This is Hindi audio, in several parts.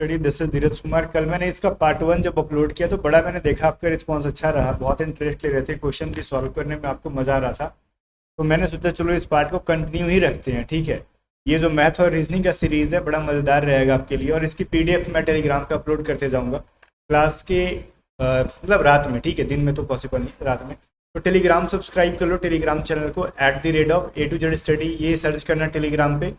स्टडी दिस इज धीरज कुमार। कल मैंने इसका पार्ट 1 जब अपलोड किया तो बड़ा मैंने देखा आपका रिस्पांस अच्छा रहा, बहुत इंटरेस्ट ले रहे थे, क्वेश्चन भी सॉल्व करने में आपको मज़ा आ रहा था। तो मैंने सोचा चलो इस पार्ट को कंटिन्यू ही रखते हैं, ठीक है। ये जो मैथ और रीजनिंग का सीरीज़ है बड़ा मज़ेदार रहेगा आपके लिए, और इसकी पीडीएफ मैं टेलीग्राम पे अपलोड करते जाऊँगा क्लास के मतलब रात में, ठीक है, दिन में तो पॉसिबल नहीं, रात में। तो टेलीग्राम सब्सक्राइब कर लो, टेलीग्राम चैनल को @A to Z स्टडी ये सर्च करना टेलीग्राम पे,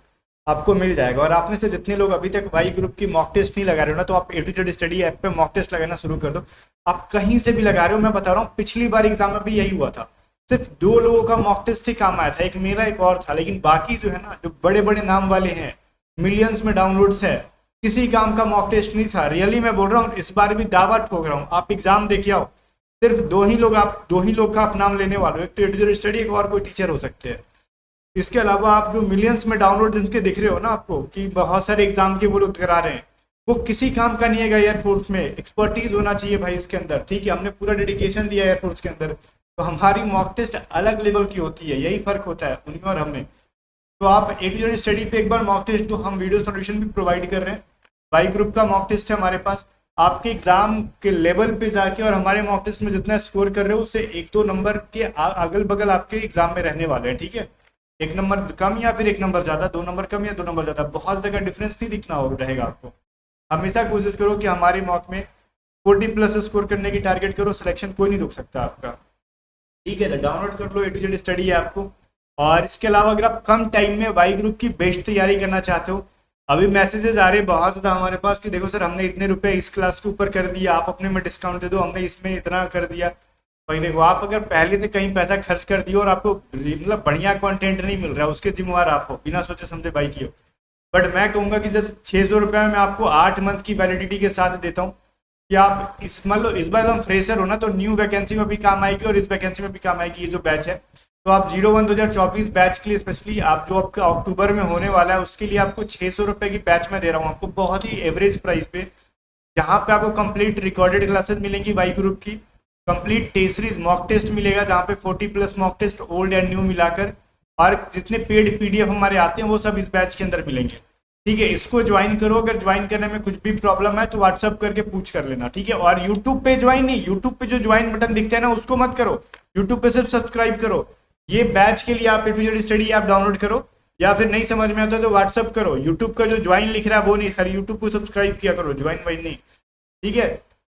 आपको मिल जाएगा। और आप में से जितने लोग अभी तक वाई ग्रुप की मॉक टेस्ट नहीं लगा रहे हो ना, तो आप A to Z study app पे मॉक टेस्ट लगाना शुरू कर दो। आप कहीं से भी लगा रहे हो, मैं बता रहा हूँ पिछली बार एग्जाम में भी यही हुआ था, सिर्फ 2 लोगों का मॉक टेस्ट ही काम आया था, एक मेरा एक और था। लेकिन बाकी जो है ना, जो बड़े बड़े नाम वाले हैं, मिलियंस में डाउनलोड्स है, किसी काम का मॉक टेस्ट नहीं था। रियली मैं बोल रहा हूँ, इस बार भी दावा ठोक रहा हूँ, आप एग्जाम देखिए आओ, सिर्फ दो ही लोग का आप नाम लेने वाले हो, एक तो A to Z स्टडी, एक और कोई टीचर हो सकते हैं। इसके अलावा आप जो मिलियंस में डाउनलोड जिनके दिख रहे हो ना आपको, कि बहुत सारे एग्जाम के वो लोग करा रहे हैं, वो किसी काम का नहीं है। एयरफोर्स में एक्सपर्टीज होना चाहिए भाई इसके अंदर, ठीक है। हमने पूरा डेडिकेशन दिया एयरफोर्स के अंदर, तो हमारी मॉक टेस्ट अलग लेवल की होती है, यही फर्क होता है उनमें और हमें। तो आप A to Z स्टडी पे एक बार मॉक टेस्ट दो, हम वीडियो सोल्यूशन भी प्रोवाइड कर रहे हैं। बाई ग्रुप का मॉक टेस्ट है हमारे पास, आपके एग्जाम के लेवल पे जाके और हमारे मॉक टेस्ट में जितना स्कोर कर रहे हो उससे 1-2 नंबर के अगल बगल आपके एग्जाम में रहने वाले हैं, ठीक है। 1 नंबर कम या फिर 1 नंबर ज्यादा, 2 नंबर कम या 2 नंबर ज्यादा, बहुत जगह डिफरेंस नहीं दिखना हो रहेगा आपको। हमेशा कोशिश करो कि हमारे मॉक में 40+ स्कोर करने की टारगेट करो, सिलेक्शन कोई नहीं रोक सकता आपका, ठीक है। तो डाउनलोड कर लो A to Z study app को। और इसके अलावा अगर आप कम टाइम में वाई ग्रुप की बेस्ट तैयारी करना चाहते हो, अभी मैसेजेस आ रहे हैं बहुत ज़्यादा हमारे पास कि देखो सर हमने इतने रुपए इस क्लास के ऊपर कर दिया, आप अपने में डिस्काउंट दे दो, हमने इसमें इतना कर दिया। भाई देखो, आप अगर पहले से कहीं पैसा खर्च कर दियो और आपको मतलब बढ़िया कंटेंट नहीं मिल रहा है, उसके जिम्मेवार आप हो, बिना सोचे समझे बाई कियो। बट मैं कहूँगा कि जस्ट 600 रुपये में मैं आपको 8 मंथ की वैलिडिटी के साथ देता हूँ, कि आप इस मान लो इस बार हम फ्रेशर हो ना, तो न्यू वैकेंसी में भी काम आएगी और इस वैकेंसी में भी काम आएगी ये जो बैच है। तो आप 01/2024 बैच के लिए स्पेशली, आप जो आपका अक्टूबर में होने वाला है उसके लिए आपको 600 रुपये की बैच में दे रहा हूँ आपको, बहुत ही एवरेज प्राइस पे, जहाँ पे आपको कंप्लीट रिकॉर्डेड क्लासेस मिलेंगी वाई ग्रुप की, complete test series mock test मिलेगा जहाँ पे 40+ mock test old and new मिलाकर, और जितने पेड पीडीएफ हमारे आते हैं वो सब इस बैच के अंदर मिलेंगे, ठीक है। इसको ज्वाइन करो, अगर ज्वाइन करने में कुछ भी प्रॉब्लम है तो व्हाट्सअप करके पूछ कर लेना, ठीक है। और यूट्यूब पे ज्वाइन नहीं, यूट्यूब पे जो ज्वाइन बटन दिखते हैं ना उसको मत करो, यूट्यूब पे सिर्फ सब्सक्राइब करो। ये बैच के लिए आप A to Z study app download करो, या फिर नहीं समझ में आता तो व्हाट्सअप करो। यूट्यूब का जो ज्वाइन लिख रहा है वो नहीं, खाली यूट्यूब को सब्सक्राइब किया करो, ज्वाइन वाइन नहीं, ठीक है।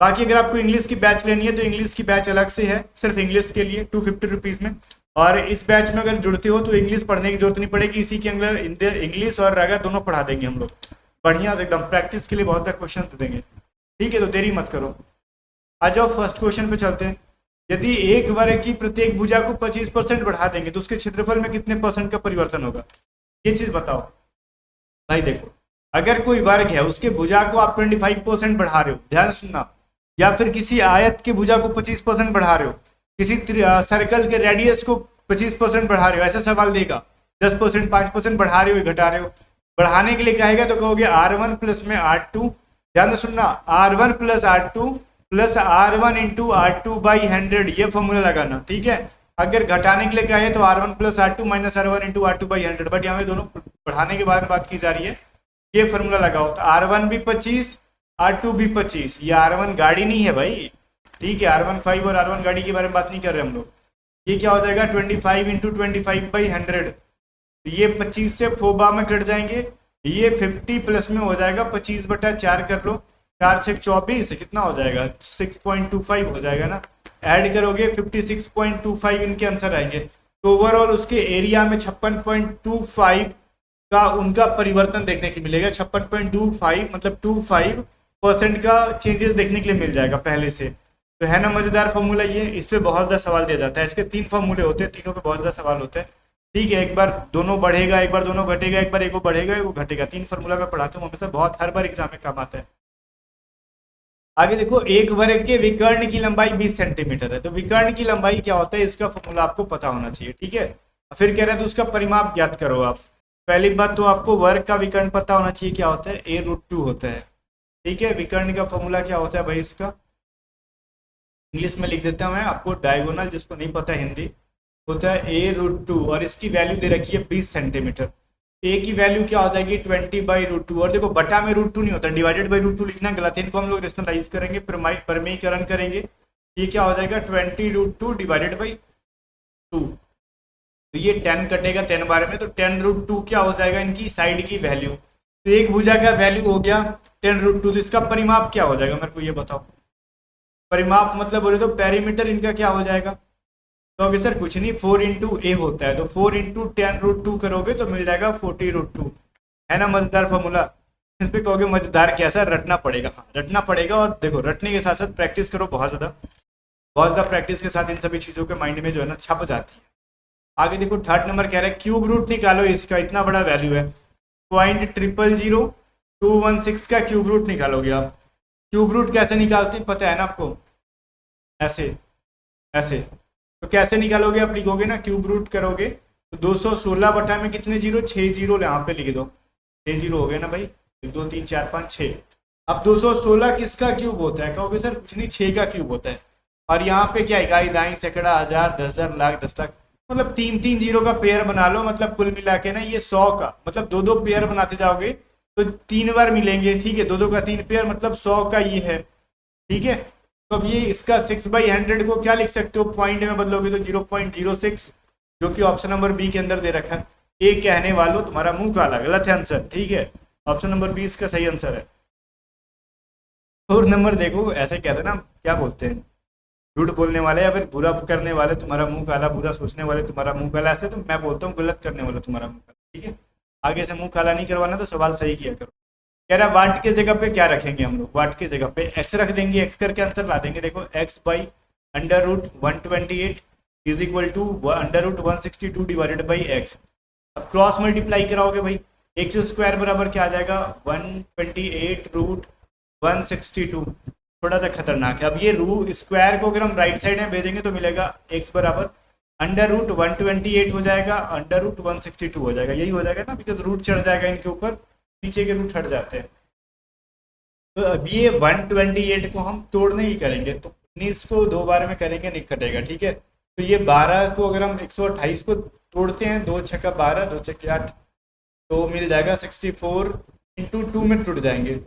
बाकी अगर आपको इंग्लिश की बैच लेनी है तो इंग्लिश की बैच अलग से है, सिर्फ इंग्लिश के लिए 250 रुपीज़ में। और इस बैच में अगर जुड़ते हो तो इंग्लिश पढ़ने की जरूरत नहीं पड़ेगी, इसी के अंदर इंग्लिश और रगा दोनों पढ़ा देंगे हम लोग, बढ़िया से एकदम प्रैक्टिस के लिए बहुत सारे क्वेश्चन दे देंगे, ठीक है। तो देरी मत करो, आ जाओ फर्स्ट क्वेश्चन पे चलते हैं। यदि एक वर्ग की प्रत्येक भुजा को 25% बढ़ा देंगे तो उसके क्षेत्रफल में कितने परसेंट का परिवर्तन होगा, ये चीज बताओ। भाई देखो, अगर कोई वर्ग है उसके भुजा को आप 25% बढ़ा रहे हो, ध्यान से सुनना, या फिर किसी आयत की भुजा को 25% बढ़ा रहे हो, किसी सर्कल के रेडियस को 25% बढ़ा रहे हो, ऐसा सवाल देगा। 10%, 5% बढ़ा रहे हो, घटा रहे हो, बढ़ाने के लिए कहेगा तो कहोगे R1 प्लस में R2, ध्यान से सुनना, R1 plus R2 plus R1 into R2/100, ये फॉर्मूला लगाना, ठीक है। अगर घटाने के लिए कहे तो R1 plus R2 minus R1 into R2/100, but यहाँ पे दोनों बढ़ाने के बारे में बात की जा रही है, ये फॉर्मूला लगाओ। तो R1 भी 25, R2 भी 25, ये R1 गाड़ी नहीं है भाई, ठीक है। R1 5 और R1 गाड़ी के बारे में बात नहीं कर रहे हम लोग। ये क्या हो जाएगा, 25 इंटू 25/100, तो ये 25 से फोबा में कट जाएंगे, ये 50 प्लस में हो जाएगा 25/4 कर लो, 4×6 = 24, कितना हो जाएगा 6.25 हो जाएगा ना। ऐड करोगे 56.25 इनके आंसर आएंगे। तो ओवरऑल उसके एरिया में 56.25 का उनका परिवर्तन देखने को मिलेगा। 56.25 मतलब 25% का चेंजेस देखने के लिए मिल जाएगा पहले से। तो है ना मजेदार फॉर्मूला ये, इस पे बहुत ज़्यादा सवाल दिया जाता है। इसके 3 फॉर्मूले होते हैं, तीनों पे बहुत ज़्यादा सवाल होते हैं, ठीक है। एक बार दोनों बढ़ेगा, एक बार दोनों घटेगा, एक बार एक बढ़ेगा एक घटेगा। 3 फॉर्मूला मैं पढ़ाता हूँ हमेशा, बहुत हर बार एग्जाम में काम आता है। आगे देखो, एक वर्ग के विकर्ण की लंबाई 20 सेंटीमीटर है, तो विकर्ण की लंबाई क्या होता है इसका फॉर्मूला आपको पता होना चाहिए, ठीक है। फिर कह रहे हैं तो उसका परिमाप ज्ञात करो आप। पहली बात तो आपको वर्ग का विकर्ण पता होना चाहिए, क्या होता है, A√2 होता है, ठीक है। विकर्ण का फॉर्मूला क्या होता है भाई, इसका इंग्लिश में लिख देता हूँ मैं आपको, डायगोनल, जिसको नहीं पता हिंदी, होता है A√2, और इसकी वैल्यू दे रखी है 20 सेंटीमीटर। ए की वैल्यू क्या हो जाएगी 20/√2, और देखो बटा में √2 नहीं होता, डिवाइडेड/√2 लिखना गलत है, इनको हम लोग रेशनलाइज करेंगे, परमेयीकरण करेंगे, ये क्या हो जाएगा 20√2 डिवाइडेड/2। तो ये 10 कटेगा 10 बार में, तो 10√2 क्या हो जाएगा इनकी साइड की वैल्यू। तो एक भुजा का वैल्यू हो गया 10√2, तो इसका परिमाप क्या हो जाएगा मेरे को ये बताओ। परिमाप मतलब बोले तो पेरीमीटर इनका क्या हो जाएगा। तो अगर सर कुछ नहीं 4 × a होता है, तो 4 × 10√2 करोगे तो मिल जाएगा 40√2, है ना मजेदार फॉर्मूला। इस पे कहोगे मजेदार क्या सर, रटना पड़ेगा। हाँ रटना पड़ेगा, और देखो रटने के साथ साथ प्रैक्टिस करो बहुत ज़्यादा प्रैक्टिस के साथ इन सभी चीज़ों के माइंड में जो है ना छप जाती है। आगे देखो थर्ड नंबर कह रहा है क्यूब रूट निकालो इसका, इतना बड़ा वैल्यू है 0.000216 का क्यूब रूट निकालोगे आप। क्यूब रूट कैसे निकालते पता है ना आपको, ऐसे ऐसे। तो कैसे निकालोगे आप, लिखोगे ना क्यूब रूट करोगे तो 216 बटा में कितने जीरो, 6 जीरो यहाँ पे लिख दो, 6 जीरो हो गए ना भाई, 2 3 4 5 6। अब 216 किसका क्यूब होता है, कहोगे सर कुछ नहीं 6 का क्यूब होता है। और यहाँ पे क्या इकाई दाई सैकड़ा हजार 10,000 लाख 10 लाख, मतलब 3 3 जीरो का पेयर बना लो, मतलब कुल मिला के ना ये 100 का, मतलब 2 2 पेयर बनाते जाओगे तो 3 बार मिलेंगे, ठीक है, 2 2 का 3 पेयर मतलब 100 का ये है, ठीक है। तो अब ये इसका 6/100 को क्या लिख सकते हो, पॉइंट में बदलोगे तो 0.06, जो कि ऑप्शन नंबर बी के अंदर दे रखा है। ए कहने वालों तुम्हारा मुंह काला, गलत है आंसर, ठीक है, ऑप्शन नंबर 20 का सही आंसर है। और नंबर देखो ऐसे कहते ना, क्या बोलते हैं, झूठ बोलने वाले या फिर बुरा करने वाले तुम्हारा मुंह काला, बुरा सोचने वाले तुम्हारा मुंह काला, ऐसे तो मैं बोलता हूँ गलत करने वाला तुम्हारा मुंह काला, ठीक है। आगे से मुंह काला नहीं करवाना, तो सवाल सही किया करो। कह रहा वाट के जगह पे क्या रखेंगे हम लोग, वाट के जगह पे एक्स रख देंगे, एक्स करके आंसर ला देंगे। देखो x/√128 is equal to √162 divided by x. अब क्रॉस मल्टीप्लाई कराओगे भाई, एक्स स्क्वायर बराबर क्या आ जाएगा 128√162, थोड़ा सा खतरनाक है। अब ये रू स्क्वायर को अगर हम राइट साइड में भेजेंगे तो मिलेगा x बराबर √128 हो जाएगा, √162 हो जाएगा, यही हो जाएगा ना, बिकॉज रूट चढ़ जाएगा इनके ऊपर, नीचे के रूट हट जाते हैं। तो अब ये 128 को हम तोड़ने ही करेंगे, तो 19 को 2 बार में करेंगे नहीं कटेगा, ठीक है। तो ये 12 को अगर हम 128 को तोड़ते हैं, 2 छक्का 12 2 छक्के 8, तो मिल जाएगा 64 × 2 में टूट जाएंगे।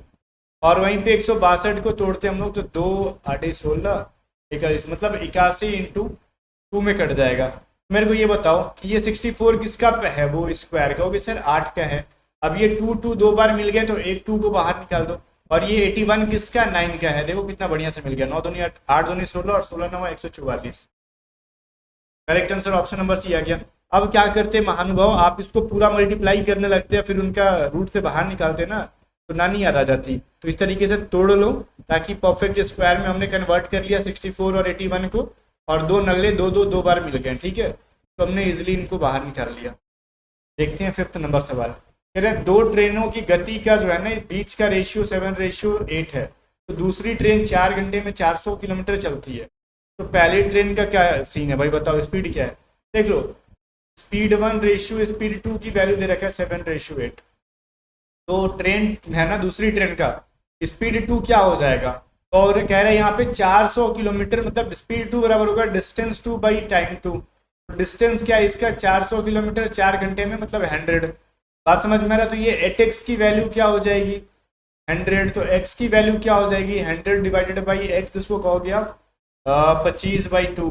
और वहीं पे 162 को तोड़ते हम लोग तो 2 8 16 21, मतलब 81 × 2 में कट जाएगा। मेरे को ये बताओ कि ये 64 किसका है, वो स्क्वायर का, होगी सर 8 का है। अब ये 2 2 2 बार मिल गए तो एक 2 को बाहर निकाल दो। और ये 81 किसका, 9 का है, देखो कितना बढ़िया से मिल गया, 9 दूनी 8 8 दूनी 16 और 16 9 144। Correct answer option number C आ गया। अब क्या करते हैं महानुभाव, आप इसको पूरा मल्टीप्लाई करने लगते हैं, फिर उनका रूट से बाहर निकालते हैं ना, तो नानी याद आ जाती। तो इस तरीके से तोड़ लो, ताकि परफेक्ट स्क्वायर में हमने कन्वर्ट कर लिया 64 और 81 को, और 2 नल्ले 2 2 2 बार मिल गए, ठीक है, तो हमने इजिली इनको बाहर निकाल लिया। देखते हैं फिफ्थ नंबर सवाल। कह रहे हैं 2 ट्रेनों की गति का जो है ना बीच का रेशियो 7:8 है, तो दूसरी ट्रेन 4 घंटे में 400 किलोमीटर चलती है, तो पहली ट्रेन का क्या सीन है भाई, बताओ स्पीड क्या है। देख लो, स्पीड 1 रेशियो स्पीड 2 की वैल्यू दे रखा है 7:8, तो ट्रेन है ना दूसरी ट्रेन का स्पीड 2 क्या हो जाएगा, और कह रहे हैं यहाँ पे 400 किलोमीटर, मतलब स्पीड 2 बराबर होगा डिस्टेंस 2 बाई टाइम 2। डिस्टेंस क्या है इसका 400 किलोमीटर 4 घंटे में, मतलब 100। बात समझ में आ रहा, तो ये 8x की वैल्यू क्या हो जाएगी 100, तो x की वैल्यू क्या हो जाएगी 100 डिवाइडेड बाई x, जिसको कहोगे आप 25/2।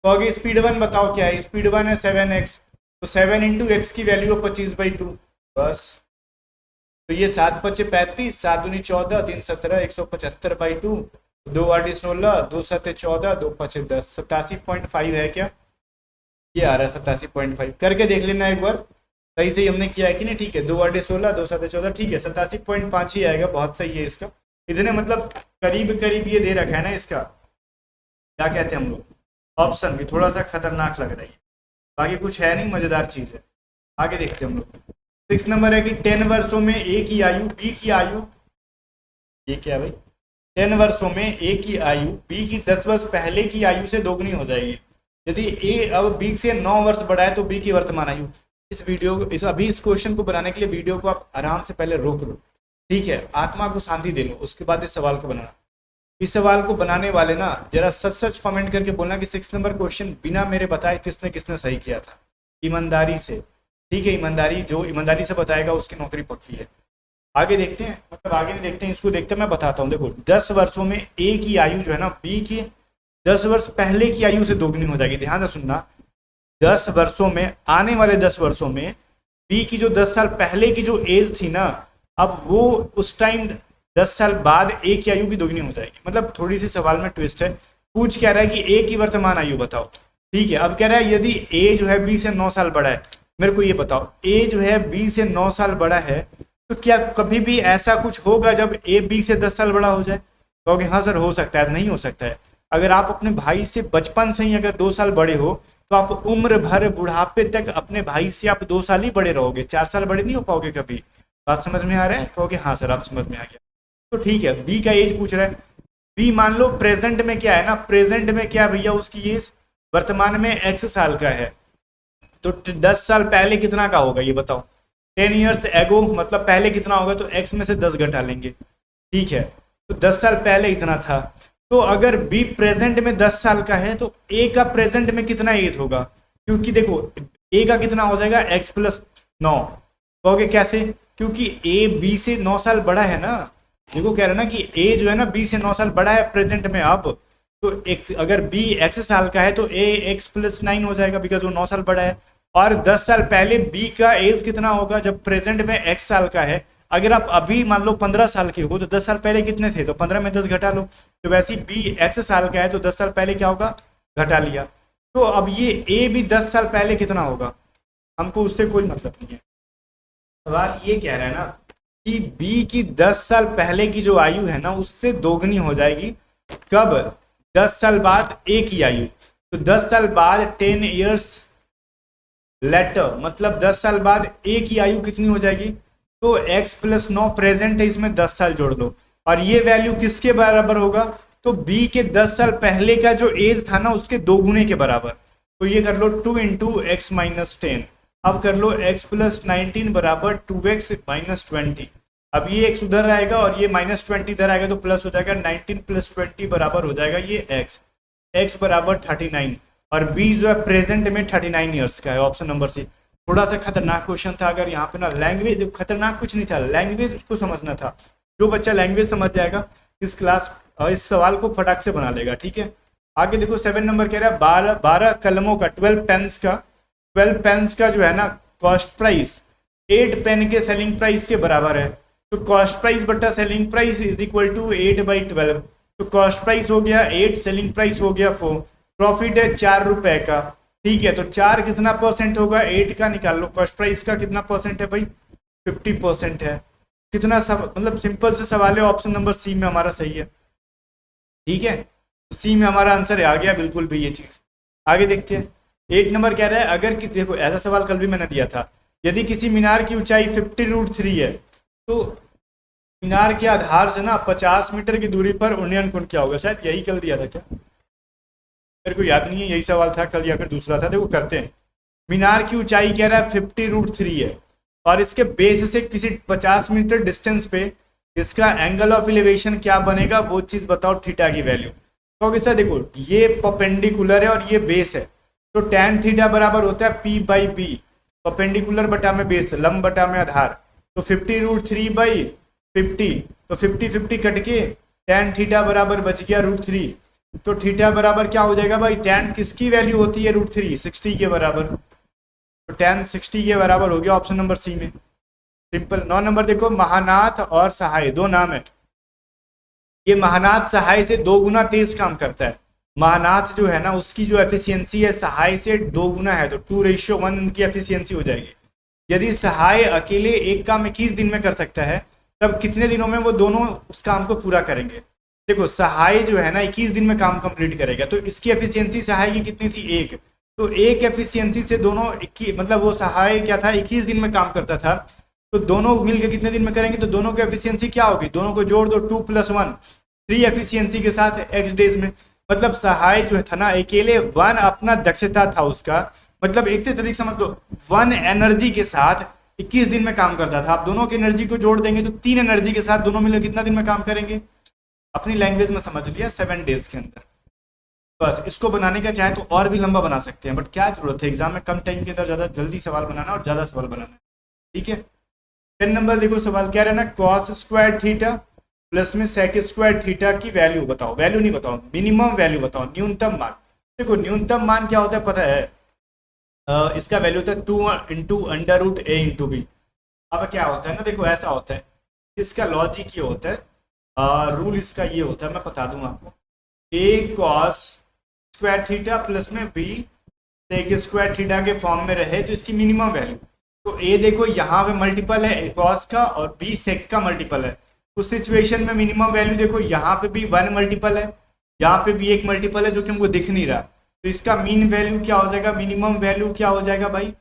कहोगे स्पीड 1 बताओ क्या है, स्पीड 1 है 7x, तो 7 × x की वैल्यू है 25/2, बस। तो ये 7 5 35, 7 दूनी 14, 3 17, 175/2, 2 8 16, 2 7 14, 2 5 10, 87.5 है क्या, ये आ रहा है 87.5। करके देख लेना एक बार, सही से हमने किया है कि नहीं, ठीक है, 2 8 16, 2 7 14, ठीक है, 87.5 ही आएगा, बहुत सही है इसका। इतने मतलब करीब करीब ये दे रखा है ना इसका, क्या कहते हैं हम लोग, ऑप्शन भी थोड़ा सा खतरनाक लग रही है, बाकी कुछ है नहीं, मजेदार चीज है। आगे देखते हैं हम लोग। 6 नंबर है कि 10 वर्षों में ए की आयु बी की आयु, ये क्या भाई, 10 वर्षों में ए की आयु बी की 10 वर्ष पहले की आयु से दोगुनी हो जाएगी। यदि ए अब बी से 9 वर्ष बड़ा है तो बी की वर्तमान आयु। इस क्वेश्चन को बनाने के लिए वीडियो को आप आराम से पहले रोक लो, ठीक है, आत्मा को शांति दे लो, उसके बाद इस सवाल को बनाना। इस सवाल को बनाने वाले ना जरा सच सच कमेंट करके बोलना कि 6 नंबर क्वेश्चन बिना मेरे बताए किसने किसने सही किया था, ईमानदारी से। ठीक है, ईमानदारी, जो ईमानदारी से बताएगा उसकी नौकरी पक्की है। आगे देखते हैं, मतलब आगे नहीं देखते हैं, इसको देखते हैं, मैं बताता हूँ। देखो 10 वर्षों में ए की आयु जो है ना बी की 10 वर्ष पहले की आयु से दोगुनी हो जाएगी। ध्यान से सुनना, 10 वर्षों में, आने वाले 10 वर्षों में बी की जो 10 साल पहले की जो एज थी ना, अब वो उस टाइम 10 साल बाद ए की आयु की दोगुनी हो जाएगी। मतलब थोड़ी सी सवाल में ट्विस्ट है, पूछ क्या रहा है कि ए की वर्तमान आयु बताओ। ठीक है, अब कह रहा है यदि ए जो है बी से 9 साल बड़ा है, मेरे को ये बताओ, ए जो है बी से 9 साल बड़ा है, तो क्या कभी भी ऐसा कुछ होगा जब ए बी से 10 साल बड़ा हो जाए? कहोगे हाँ सर हो सकता है। नहीं हो सकता है। अगर आप अपने भाई से बचपन से ही अगर 2 साल बड़े हो, तो आप उम्र भर बुढ़ापे तक अपने भाई से आप 2 साल ही बड़े रहोगे, 4 साल बड़े नहीं हो पाओगे कभी। बात समझ में आ रहा है? कहोगे हाँ सर, आप समझ में आ गया। तो ठीक है, बी का एज पूछ रहा है। बी मान लो प्रेजेंट में क्या है ना, प्रेजेंट में क्या भैया उसकी एज वर्तमान में x साल का है, तो 10 साल पहले कितना का होगा ये बताओ। 10 ईयर्स एगो मतलब पहले कितना होगा, तो x में से 10 घटा लेंगे। ठीक है, तो 10 साल पहले इतना था। तो अगर b प्रेजेंट में 10 साल का है, तो a का प्रेजेंट में कितना एज होगा? क्योंकि देखो a का कितना हो जाएगा x प्लस 9। कहोगे कैसे? क्योंकि a b से 9 साल बड़ा है ना। देखो कह रहे ना कि a जो है ना b से 9 साल बड़ा है प्रेजेंट में। अब तो अगर b x साल का है तो a x प्लस 9 हो जाएगा, बिकॉज वो 9 साल बड़ा है। और 10 साल पहले b का एज कितना होगा जब प्रेजेंट में x साल का है? अगर आप अभी मान लो 15 साल के हो, तो 10 साल पहले कितने थे, तो 15 में 10 घटा लो। तो वैसे ही b x साल का है, तो 10 साल पहले क्या होगा, घटा लिया। तो अब ये a भी 10 साल पहले कितना होगा, हमको उससे कोई मतलब नहीं है। सवाल ये कह रहा है ना कि b की 10 साल पहले की जो आयु है ना, उससे दोगुनी हो जाएगी। कब? 10 साल बाद a की आयु। तो 10 साल बाद 10 ईयर्स लेटर, मतलब 10 साल बाद a की आयु कितनी हो जाएगी, तो x प्लस 9 प्रेजेंट है, इसमें 10 साल जोड़ दो। और ये वैल्यू किसके बराबर होगा, तो b के 10 साल पहले का जो एज था ना, उसके दोगुने के बराबर। तो ये कर लो 2 इंटू एक्स माइनस 10। अब कर लो x प्लस 19 बराबर 2x माइनस 20। अब ये x उधर आएगा और ये माइनस 20 इधर आएगा, तो प्लस हो जाएगा 19 प्लस 20 बराबर हो जाएगा ये x बराबर 39। और b जो है प्रेजेंट में 39 ईयर्स का है, ऑप्शन नंबर सी। थोड़ा सा खतरनाक क्वेश्चन था। अगर यहाँ पे ना लैंग्वेज, खतरनाक कुछ नहीं था, लैंग्वेज उसको समझना था। जो बच्चा लैंग्वेज समझ जाएगा इस सवाल को फटाक से बना लेगा। ठीक है, आगे देखो 7 नंबर कह रहा है 12 कलमों का 12 पेन्स का जो है ना कॉस्ट प्राइस 8 पेन के सेलिंग प्राइस के बराबर है। तो कॉस्ट प्राइस बटा selling price is equal to 8/12। तो कॉस्ट प्राइस हो गया 8, सेलिंग प्राइस हो गया 4, प्रॉफिट है 4 रुपए का। ठीक है, तो 4 कितना परसेंट होगा, 8 का निकाल लो। कॉस्ट प्राइस का कितना परसेंट है भाई, 50% है। कितना मतलब सिंपल से सवाल है, ऑप्शन नंबर सी में हमारा सही है। ठीक है, तो सी में हमारा आंसर आ गया बिल्कुल भी ये चीज। आगे देखते हैं 8 नंबर कह रहा है, अगर कि देखो ऐसा सवाल कल भी मैंने दिया था, यदि किसी मीनार की ऊंचाई 50√3 है, तो मीनार के आधार से ना 50 मीटर की दूरी पर उन्नयन कोण क्या होगा। शायद यही कल दिया था क्या, मेरे को याद नहीं है, यही सवाल था कल या फिर दूसरा था। देखो करते हैं। मीनार की ऊंचाई कह रहा है 50√3 है, और इसके बेस से किसी 50 मीटर डिस्टेंस पे इसका एंगल ऑफ एलिवेशन क्या बनेगा, वो चीज बताओ, थीटा की वैल्यू। तो सर देखो ये परपेंडिकुलर है और ये बेस है, तो tan थीटा बराबर होता है p/b, परपेंडिकुलर बटा में बेस, लंब बटा में आधार। तो 50√3/50, तो 50 कट के tan थीटा बराबर बच गया √3। तो थीटा बराबर क्या हो जाएगा भाई, tan किसकी वैल्यू होती है, √3, 60 के बराबर। तो tan 60 के बराबर हो गया ऑप्शन नंबर सी में, सिंपल। 9 नंबर देखो, महानाथ और सहाय दो नाम है। ये महानाथ सहाय से 2 गुना तेज काम करता है। महानाथ जो है ना उसकी जो एफिशिएंसी है सहाय से 2 गुना है, तो 2:1 उनकी एफिशिएंसी हो जाएगी। यदि सहाय अकेले एक काम 21 दिन में कर सकता है, तब कितने दिनों में वो दोनों उस काम को पूरा करेंगे। देखो सहाय जो है ना 21 दिन में काम कंप्लीट करेगा, तो इसकी एफिशिएंसी सहाय की कितनी थी, 1। तो एक एफिशिएंसी से दोनों मतलब वो सहाय क्या था 21 दिन में काम करता था, तो दोनों मिलकर कितने दिन में करेंगे, तो दोनों की एफिशिएंसी क्या होगी, दोनों को जोड़ दो 2 + 1, 3 एफिशिएंसी के साथ x डेज में। मतलब सहाय जो था ना अकेले 1 अपना दक्षता था उसका, मतलब एक तरीके से समझ लो 1 एनर्जी के साथ 21 दिन में काम करता था। आप दोनों की एनर्जी को जोड़ देंगे तो 3 एनर्जी के साथ दोनों मिलकर कितना दिन में काम करेंगे, अपनी लैंग्वेज में समझ लिया 7 डेज के अंदर। बस इसको बनाने का चाहे तो और भी लंबा बना सकते हैं, बट क्या जरूरत है एग्जाम में कम टाइम के अंदर ज़्यादा जल्दी सवाल बनाना और ज़्यादा सवाल बनाना है। ठीक है, 10 नंबर देखो सवाल क्या रहना, कॉस स्क्वायर थीटा प्लस में सेक स्क्वायर थीटा की वैल्यू बताओ, वैल्यू नहीं बताओ, मिनिमम वैल्यू बताओ, न्यूनतम मान। देखो न्यूनतम मान क्या होता है पता है, इसका वैल्यू होता है 2 × √a × b। अब क्या होता है ना, देखो ऐसा होता है, इसका लॉजिक ये होता है, रूल इसका ये होता है, मैं बता दूं आपको, a cos square theta plus में b सेक स्क्वायर थीटा के फॉर्म में रहे तो इसकी मिनिमम वैल्यू, तो a देखो यहाँ पे मल्टीपल है cos का और b सेक का मल्टीपल है, उस सिचुएशन में मिनिमम वैल्यू देखो यहाँ पे भी 1 मल्टीपल है, यहाँ पे भी एक मल्टीपल है जो कि हमको दिख नहीं रहा, तो इसका मीन वैल्यू क्या हो जाएगा, मिनिमम वैल्यू क्या हो जाएगा भाई,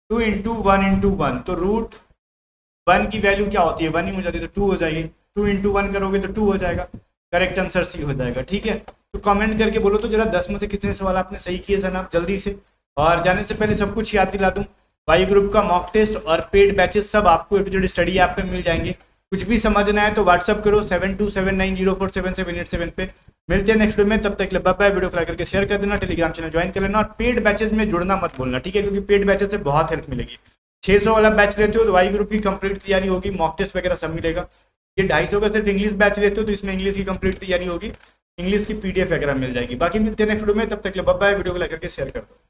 2 × 1 × 1, तो √1 की वैल्यू क्या होती है, 1 ही हो जाती है, तो 2 हो जाएगी, 2 × 1 करोगे तो 2 हो जाएगा, करेक्ट आंसर सी हो जाएगा। ठीक है, तो कमेंट करके बोलो तो जरा 10 में से कितने सवाल आपने सही किए जनाब जल्दी से। और जाने से पहले सब कुछ याद दिला दूं, वाई ग्रुप का मॉक टेस्ट और पेड बैचेस सब आपको एफिडेविट स्टडी ऐप पे मिल जाएंगे। कुछ भी समझना है तो व्हाट्सअप करो 7279047787 पे। मिलते हैं नेक्स्ट वीडियो में, तब तक बाय बाय। वीडियो को लाइक करके शेयर कर देना, टेलीग्राम चैनल ज्वाइन कर लेना और पेड बैचेस में जुड़ना मत भूलना, ठीक है, क्योंकि पेड बैचेस से बहुत हेल्प मिलेगी। 600 वाला बैच लेते हो तो वाई ग्रुप की कंप्लीट तैयारी होगी, मॉक टेस्ट वगैरह सब मिलेगा। ये 250 का सिर्फ इंग्लिश बैच लेते हो तो इसमें इंग्लिश की कंप्लीट तैयारी होगी, इंग्लिश की पीडीएफ वगैरह मिल जाएगी। बाकी मिलते हैं नेक्स्ट वीडियो में, तब तक बाय बाय। वीडियो को लाइक करके शेयर कर दो।